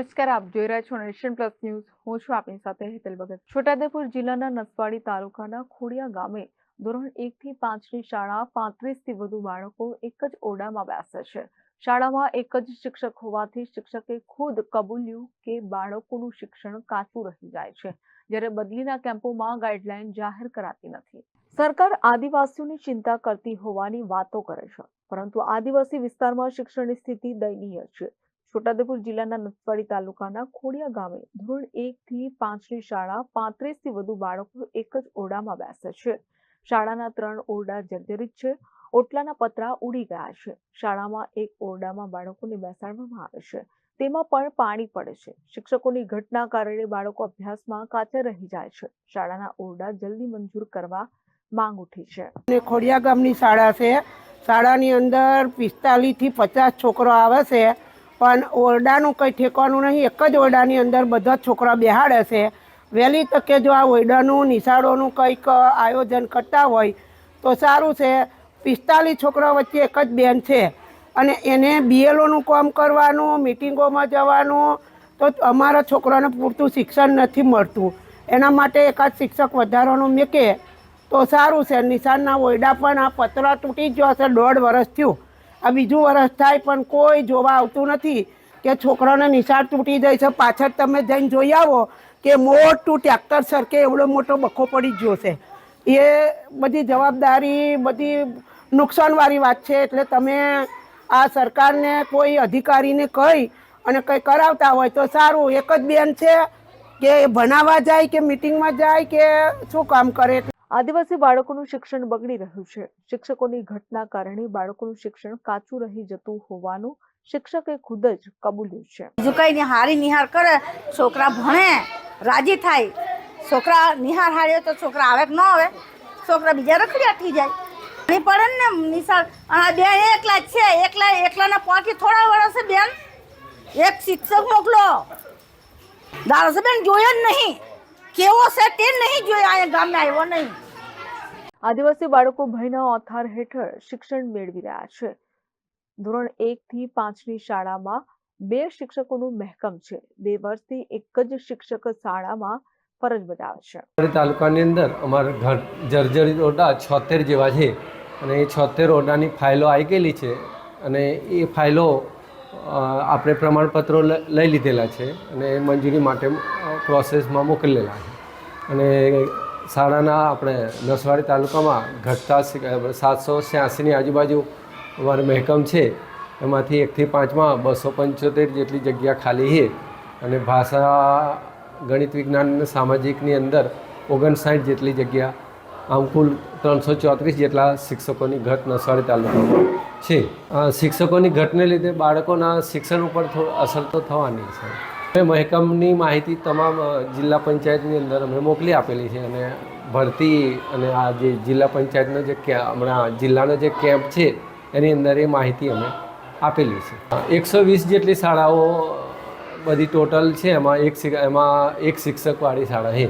નમસ્કાર, આપ જોઈ રહ્યા છો નેશન પ્લસ ન્યૂઝ. હું છું આપની સાથે હેતલ ભગત. છોટાઉદેપુર જિલ્લાના નસવાડી તાલુકાના ખોડિયા ગામે ધોરણ 1 થી 5 ની શાળા 35 થી વધુ બાળકો એક જ ઓરડામાં બેસે છે. શાળામાં એક જ શિક્ષક હોવાથી શિક્ષકે ખુદ કબૂલ્યું કે બાળકોનું શિક્ષણ કાચું રહી જાય છે, જ્યારે બદલીના કેમ્પોમાં ગાઈડલાઈન જાહેર કરાતી નથી. સરકાર આદિવાસીઓની ચિંતા કરતી હોવાની વાતો કરે છે, પરંતુ આદિવાસી વિસ્તારમાં શિક્ષણની સ્થિતિ દયનીય છે. છોટાઉદેપુર જિલ્લાના નસવાડી તાલુકાના ખોડિયા ગામે ધોરણ 1 થી 5 ની શાળા 35 થી વધુ બાળકો એક જ ઓરડામાં બેસે છે. શાળાના 3 ઓરડા જર્જરિત છે. ઓટલાના પતરા ઉડી ગયા છે. શાળામાં એક ઓરડામાં બાળકોને બેસાડવામાં આવે છે, તેમાં પણ પાણી પડે છે. શિક્ષકોની ઘટના કારણે બાળકો અભ્યાસમાં કાચા રહી જાય છે. શાળાના ઓરડા જલ્દી મંજૂર કરવા માંગ ઉઠી છે. ખોડિયા ગામની શાળા છે. શાળાની અંદર 45 થી 50 છોકરો આવે છે, પણ ઓરડાનું કંઈ ઠેકાણું નહીં. એક જ ઓરડાની અંદર બધા છોકરા બેહાડે છે. વહેલી તકે જો આ ઓરડાનું નિશાળોનું કંઈક આયોજન કરતા હોય તો સારું છે. 45 છોકરા વચ્ચે એક જ બેન છે અને એને બીએલઓનું કામ કરવાનું, મિટિંગોમાં જવાનું, તો અમારા છોકરાને પૂરતું શિક્ષણ નથી મળતું. એના માટે એકાદ શિક્ષક વધારાનું મૂકે તો સારું છે. નિશાળના ઓરડા પણ આ પતરા તૂટી જ ગયો હશે. 1.5 વર્ષ થયું, આ બીજું વર્ષ થાય પણ કોઈ જોવા આવતું નથી કે છોકરાને નિશાળ તૂટી જાય છે. પાછળ તમે જઈને જોઈ આવો કે મોટું ટ્રેક્ટર સરકે એવડો મોટો બખો પડી ગયો છે. એ બધી જવાબદારી બધી નુકસાનવાળી વાત છે. એટલે તમે આ સરકારને કોઈ અધિકારીને કહી અને કંઈ કરાવતા હોય તો સારું. એક જ બેન છે કે ભણાવવા જાય કે મિટિંગમાં જાય કે શું કામ કરે. આદિવાસી બાળકોનું શિક્ષણ બગડી રહ્યું છે. શિક્ષકોની ઘટના કારણે બાળકોનું શિક્ષણ કાચું રહી જતું હોવાનું શિક્ષકે ખુદ જ કબૂલ્યું છે. બીજું કઈ નહીં, હારી નિહાર કરે, છોકરા ભણે, રાજી થાય. છોકરા નિહાર હાર્યો તો છોકરા આવે કે ન આવે, છોકરા બીજા રખડ્યા થઈ જાય. નહીં પડે ને નિશાળ. અને બેન એકલા જ છે. એકલાના પાકી થોડા વર્ષે બેન એક શિક્ષક મોકલો. દારસબેન જોયો જ નહીં, કેવો છે તે નહીં જોયો. અહીંયા ગામમાં આવ્યો નહીં. આદિવાસી બાળકો ભયના ઓથાર હેઠળ શિક્ષણ મેળવી રહ્યા છે. ધોરણ 1 થી 5 ની શાળામાં 2 શિક્ષકોનું મહેકમ છે. 2 વર્ષથી એક જ શિક્ષક શાળામાં ફરજ બજાવે છે. તાલુકાની અંદર અમારા ઘર જર્જરિત ઓરડા 76 જેવા છે અને એ 76 ઓરડાની ફાઇલો આવી ગયેલી છે અને એ ફાઇલો આપણે પ્રમાણપત્રો લઈ લીધેલા છે અને મંજૂરી માટે પ્રોસેસમાં મોકલેલા છે. અને શાળાના આપણે નસવાડી તાલુકામાં ઘટતા 786ની આજુબાજુ અમારે મહેકમ છે. એમાંથી 1 થી 5માં 275 જેટલી જગ્યા ખાલી છે અને ભાષા, ગણિત, વિજ્ઞાન અને સામાજિકની અંદર 59 જેટલી જગ્યા. આમ કુલ 334 જેટલા શિક્ષકોની ઘટ નસવાડી તાલુકામાં છે. શિક્ષકોની ઘટને લીધે બાળકોના શિક્ષણ ઉપર અસર તો થવાની છે. મહેકમની માહિતી તમામ જિલ્લા પંચાયતની અંદર અમે મોકલી આપેલી છે અને ભરતી અને આ જે જિલ્લા પંચાયતનો જે હમણાં જિલ્લાનો જે કેમ્પ છે એની અંદર એ માહિતી અમે આપેલી છે. 120 જેટલી શાળાઓ બધી ટોટલ છે. એમાં એક શિક્ષકવાળી શાળા છે.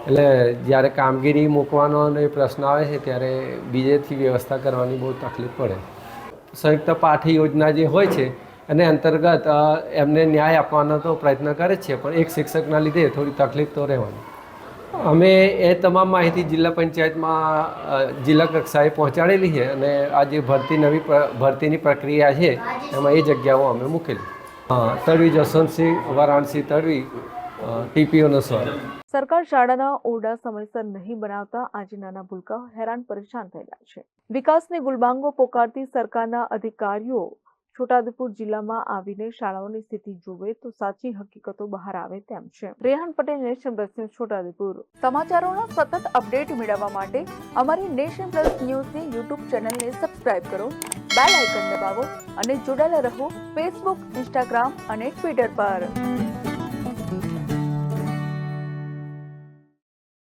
એટલે જ્યારે કામગીરી મૂકવાનો પ્રશ્ન આવે છે ત્યારે બીજેથી વ્યવસ્થા કરવાની બહુ તકલીફ પડે. સંયુક્ત પાઠ યોજના જે હોય છે એને અંતર્ગત એમને ન્યાય આપવાનો તો પ્રયત્ન કરે છે, પણ એક શિક્ષકના લીધે થોડી તકલીફ તો રહેવાની. અમે એ તમામ માહિતી જિલ્લા પંચાયતમાં જિલ્લા કક્ષાએ પહોંચાડેલી છે અને આ જે ભરતીની પ્રક્રિયા છે એમાં એ જગ્યાઓ અમે મૂકેલી. તડવી જસવંતસિંહ, વારાણસી તડવી, ટીપીઓ નસવાડી. સરકાર શાળાના ઓરડા સમયસર નહીં બનાવતા આજે નાના ભૂલકા હેરાન પરેશાન થયેલા છે. વિકાસને ગુલબાંગો પોકારતી સરકારના અધિકારીઓ છોટાઉદેપુર જિલ્લામાં આવીને શાળાઓની સ્થિતિ જોવે તો સાચી હકીકતો બહાર આવે તેમ છે. Rehan Patel, Nation Plus News, Chhota Udepur. સમાચારોના સતત અપડેટ મેળવવા માટે અમારી નેશન પ્લસ ન્યૂઝની યુટ્યુબ ચેનલને સબસ્ક્રાઇબ કરો, બેલ આઇકન દબાવો અને જોડાયેલા રહો ફેસબુક, ઇન્સ્ટાગ્રામ અને ટ્વિટર પર.